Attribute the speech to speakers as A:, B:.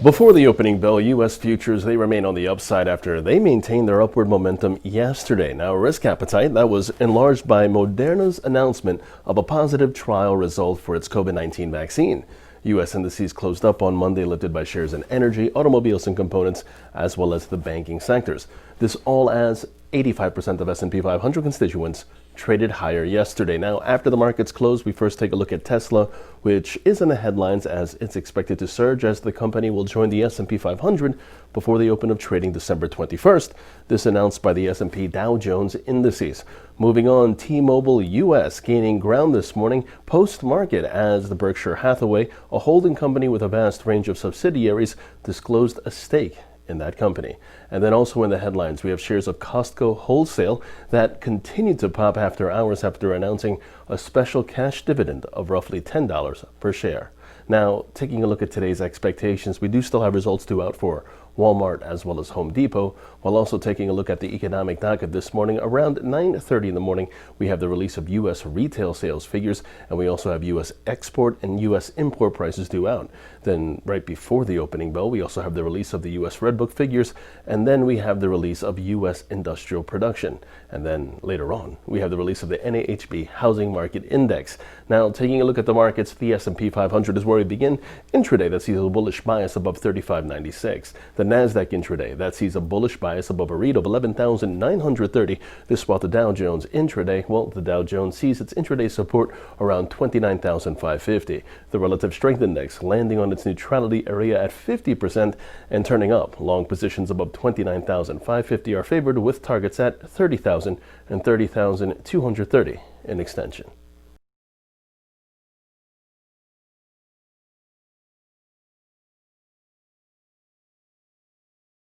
A: Before the opening bell, U.S. futures, they remain on the upside after they maintained their upward momentum yesterday. Now, risk appetite, that was enlarged by Moderna's announcement of a positive trial result for its COVID-19 vaccine. U.S. indices closed up on Monday, lifted by shares in energy, automobiles and components, as well as the banking sectors. This all as 85% of S&P 500 constituents traded higher yesterday. Now, after the markets closed, we first take a look at Tesla, which is in the headlines as it's expected to surge as the company will join the S&P 500 before the open of trading December 21st. This announced by the S&P Dow Jones Indices. Moving on, T-Mobile US gaining ground this morning post-market as the Berkshire Hathaway, a holding company with a vast range of subsidiaries, disclosed a stake in that company. And then also in the headlines, we have shares of Costco Wholesale that continued to pop after hours after announcing a special cash dividend of roughly $10 per share. Now, taking a look at today's expectations, we do still have results due out for Walmart as well as Home Depot, while also taking a look at the economic docket this morning. Around 9:30 in the morning, we have the release of U.S. retail sales figures, and we also have U.S. export and U.S. import prices due out. Then right before the opening bell, we also have the release of the U.S. Redbook figures, and then we have the release of U.S. industrial production. And then later on, we have the release of the NAHB Housing Market Index. Now, taking a look at the markets, the S&P 500 is where we begin. Intraday, that sees a bullish bias above 35.96. The Nasdaq intraday, that sees a bullish bias above a read of 11,930. This while the Dow Jones intraday, well, the Dow Jones sees its intraday support around 29,550. The relative strength index landing on its neutrality area at 50% and turning up. Long positions above 29,550 are favored with targets at 30,000 and 30,230 in extension.